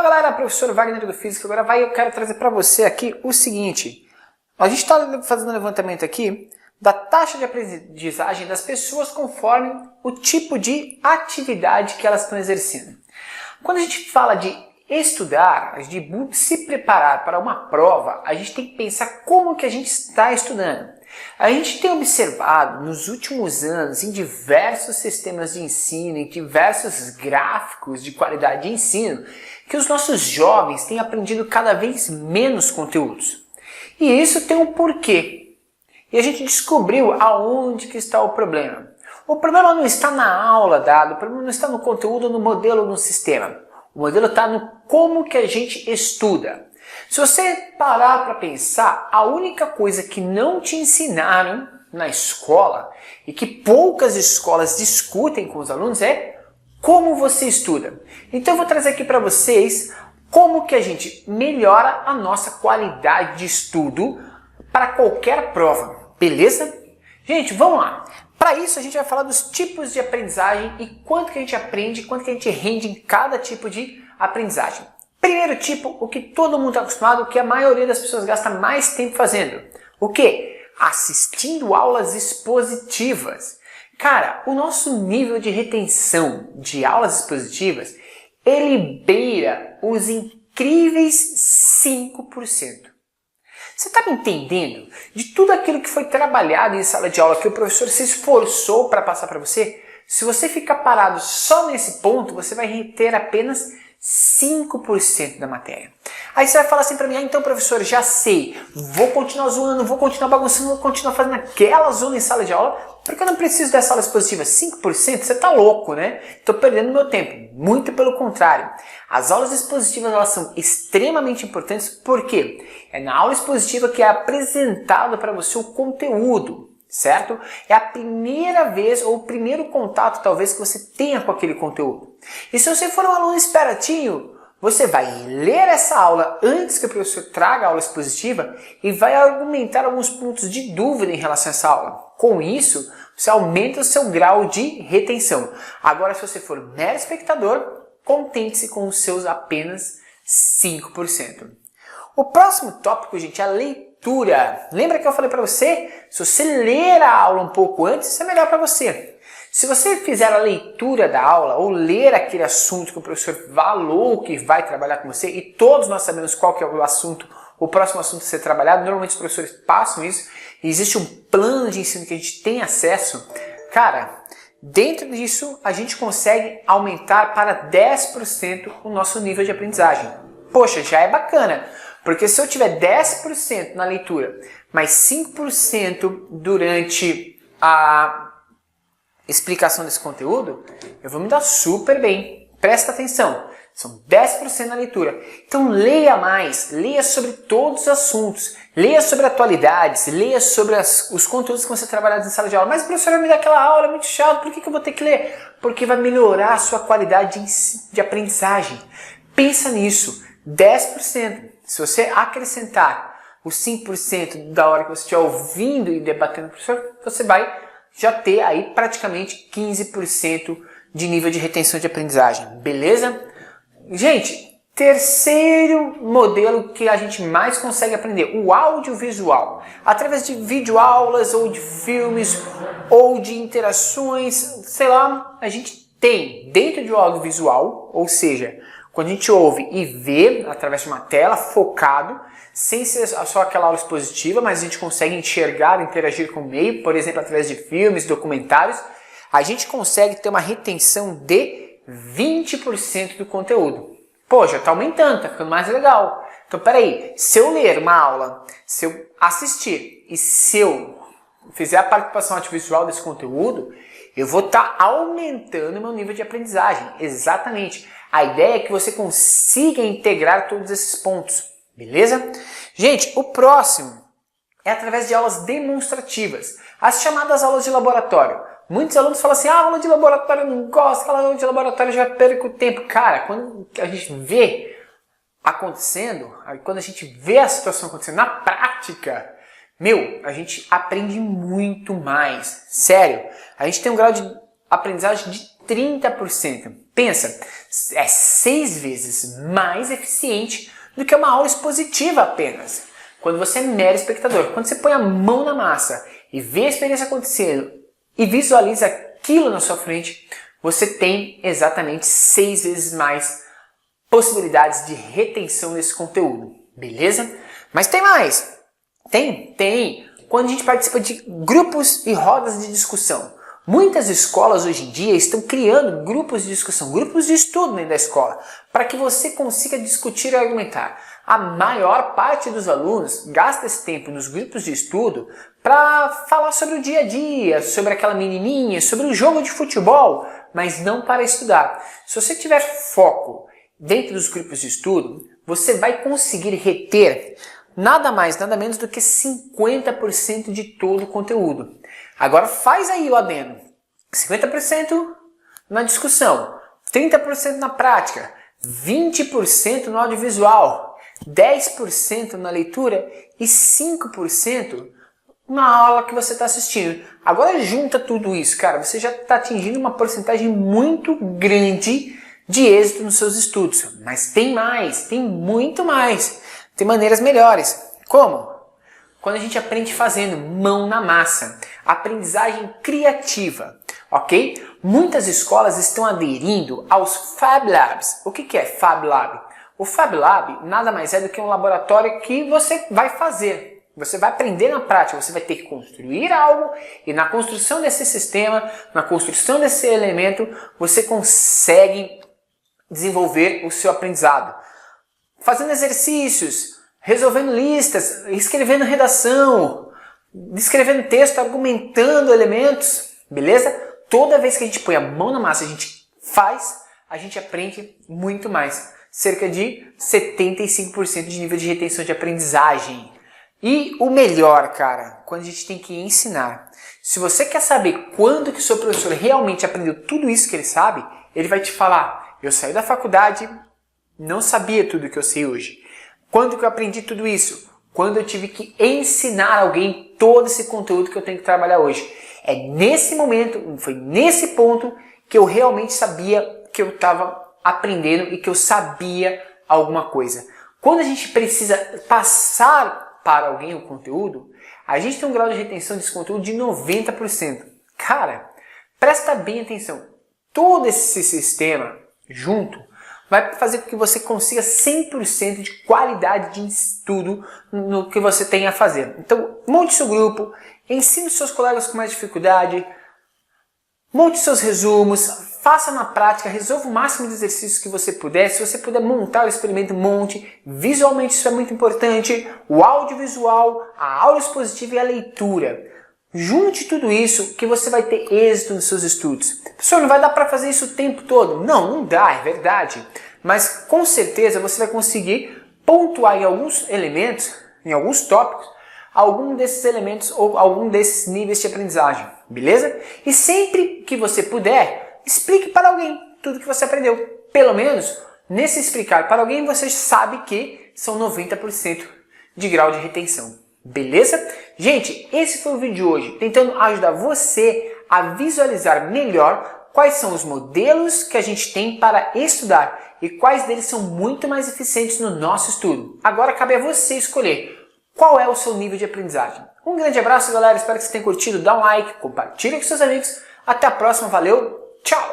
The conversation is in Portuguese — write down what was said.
Fala galera, professor Wagner do Física. Agora eu quero trazer para você aqui o seguinte. A gente está fazendo um levantamento aqui da taxa de aprendizagem das pessoas conforme o tipo de atividade que elas estão exercendo. Quando a gente fala de estudar, de se preparar para uma prova, a gente tem que pensar como que a gente está estudando. A gente tem observado nos últimos anos em diversos sistemas de ensino, em diversos gráficos de qualidade de ensino, que os nossos jovens têm aprendido cada vez menos conteúdos. E isso tem um porquê. E a gente descobriu aonde que está o problema. O problema não está na aula dada, o problema não está no conteúdo, no modelo, no sistema. O modelo está no como que a gente estuda. Se você parar para pensar, a única coisa que não te ensinaram na escola e que poucas escolas discutem com os alunos é como você estuda. Então eu vou trazer aqui para vocês como que a gente melhora a nossa qualidade de estudo para qualquer prova, beleza? Gente, vamos lá. Para isso a gente vai falar dos tipos de aprendizagem e quanto que a gente aprende, quanto que a gente rende em cada tipo de aprendizagem. Primeiro tipo, o que todo mundo está acostumado, o que a maioria das pessoas gasta mais tempo fazendo. O quê? Assistindo aulas expositivas. Cara, o nosso nível de retenção de aulas expositivas, ele beira os incríveis 5%. Você está me entendendo? De tudo aquilo que foi trabalhado em sala de aula, que o professor se esforçou para passar para você, se você ficar parado só nesse ponto, você vai reter apenas 5% da matéria. Aí você vai falar assim para mim, então professor, já sei, vou continuar zoando, vou continuar bagunçando, vou continuar fazendo aquela zona em sala de aula, porque eu não preciso dessa aula expositiva. 5%? Você tá louco, né? Estou perdendo meu tempo. Muito pelo contrário. As aulas expositivas elas são extremamente importantes, porque é na aula expositiva que é apresentado para você o conteúdo, certo? É a primeira vez ou o primeiro contato talvez que você tenha com aquele conteúdo. E se você for um aluno espertinho, você vai ler essa aula antes que o professor traga a aula expositiva e vai argumentar alguns pontos de dúvida em relação a essa aula. Com isso, você aumenta o seu grau de retenção. Agora, se você for mero espectador, contente-se com os seus apenas 5%. O próximo tópico, gente, é a leitura. Lembra que eu falei para você? Se você ler a aula um pouco antes, isso é melhor para você. Se você fizer a leitura da aula ou ler aquele assunto que o professor falou que vai trabalhar com você, e todos nós sabemos qual que é o assunto, o próximo assunto a ser trabalhado, normalmente os professores passam isso, e existe um plano de ensino que a gente tem acesso, cara, dentro disso a gente consegue aumentar para 10% o nosso nível de aprendizagem. Poxa, já é bacana, porque se eu tiver 10% na leitura, mais 5% durante a explicação desse conteúdo, eu vou me dar super bem. Presta atenção, são 10% na leitura. Então leia mais, leia sobre todos os assuntos, leia sobre atualidades, leia sobre os conteúdos que vão ser trabalhados em sala de aula. Mas o professor vai me dar aquela aula, é muito chato, por que eu vou ter que ler? Porque vai melhorar a sua qualidade de aprendizagem. Pensa nisso, 10%. Se você acrescentar os 5% da hora que você estiver ouvindo e debatendo com o professor, você vai já ter aí praticamente 15% de nível de retenção de aprendizagem, beleza? Gente, terceiro modelo que a gente mais consegue aprender, o audiovisual. Através de videoaulas ou de filmes ou de interações, sei lá, a gente tem dentro do audiovisual, ou seja, quando a gente ouve e vê através de uma tela, focado, sem ser só aquela aula expositiva, mas a gente consegue enxergar, interagir com o meio, por exemplo, através de filmes, documentários, a gente consegue ter uma retenção de 20% do conteúdo. Pô, já está aumentando, está ficando mais legal. Então, peraí, se eu ler uma aula, se eu assistir e se eu fizer a participação audiovisual desse conteúdo, eu vou estar aumentando o meu nível de aprendizagem. Exatamente. A ideia é que você consiga integrar todos esses pontos. Beleza? Gente, o próximo é através de aulas demonstrativas. As chamadas aulas de laboratório. Muitos alunos falam assim, aula de laboratório eu não gosto, aquela aula de laboratório eu já perco tempo. Cara, quando a gente vê acontecendo, quando a gente vê a situação acontecendo na prática, a gente aprende muito mais. Sério, a gente tem um grau de aprendizagem de 30%. Pensa, é 6 vezes mais eficiente do que uma aula expositiva apenas. Quando você é mero espectador, quando você põe a mão na massa e vê a experiência acontecendo e visualiza aquilo na sua frente, você tem exatamente 6 vezes mais possibilidades de retenção desse conteúdo, beleza? Mas tem mais! Tem! Quando a gente participa de grupos e rodas de discussão. Muitas escolas hoje em dia estão criando grupos de discussão, grupos de estudo dentro da escola, para que você consiga discutir e argumentar. A maior parte dos alunos gasta esse tempo nos grupos de estudo para falar sobre o dia a dia, sobre aquela menininha, sobre o jogo de futebol, mas não para estudar. Se você tiver foco dentro dos grupos de estudo, você vai conseguir reter nada mais, nada menos do que 50% de todo o conteúdo. Agora faz aí o adendo. 50% na discussão, 30% na prática, 20% no audiovisual, 10% na leitura e 5% na aula que você está assistindo. Agora junta tudo isso, cara, você já está atingindo uma porcentagem muito grande de êxito nos seus estudos. Mas tem mais, tem muito mais. Tem maneiras melhores. Como? Quando a gente aprende fazendo, mão na massa. Aprendizagem criativa, ok? Muitas escolas estão aderindo aos Fab Labs. O que é Fab Lab? O Fab Lab nada mais é do que um laboratório que você vai fazer. Você vai aprender na prática, você vai ter que construir algo e na construção desse sistema, na construção desse elemento, você consegue desenvolver o seu aprendizado. Fazendo exercícios, resolvendo listas, escrevendo redação, escrevendo texto, argumentando elementos, beleza? Toda vez que a gente põe a mão na massa, a gente faz, a gente aprende muito mais. Cerca de 75% de nível de retenção de aprendizagem. E o melhor, cara, quando a gente tem que ensinar. Se você quer saber quando que o seu professor realmente aprendeu tudo isso que ele sabe, ele vai te falar: eu saí da faculdade, não sabia tudo que eu sei hoje. Quando que eu aprendi tudo isso? Quando eu tive que ensinar alguém todo esse conteúdo que eu tenho que trabalhar hoje. É nesse momento, foi nesse ponto que eu realmente sabia que eu estava aprendendo e que eu sabia alguma coisa. Quando a gente precisa passar para alguém o conteúdo, a gente tem um grau de retenção desse conteúdo de 90%. Cara, presta bem atenção. Todo esse sistema junto vai fazer com que você consiga 100% de qualidade de estudo no que você tem a fazer. Então, monte seu grupo, ensine os seus colegas com mais dificuldade, monte seus resumos, faça na prática, resolva o máximo de exercícios que você puder. Se você puder montar o experimento, monte. Visualmente isso é muito importante. O audiovisual, a aula expositiva e a leitura. Junte tudo isso que você vai ter êxito nos seus estudos. Professor, não vai dar para fazer isso o tempo todo? Não dá, é verdade. Mas com certeza você vai conseguir pontuar em alguns elementos, em alguns tópicos, algum desses elementos ou algum desses níveis de aprendizagem, beleza? E sempre que você puder, explique para alguém tudo que você aprendeu. Pelo menos, nesse explicar para alguém, você sabe que são 90% de grau de retenção. Beleza? Gente, esse foi o vídeo de hoje, tentando ajudar você a visualizar melhor quais são os modelos que a gente tem para estudar e quais deles são muito mais eficientes no nosso estudo. Agora cabe a você escolher qual é o seu nível de aprendizagem. Um grande abraço, galera, espero que você tenha curtido, dá um like, compartilha com seus amigos. Até a próxima, valeu, tchau!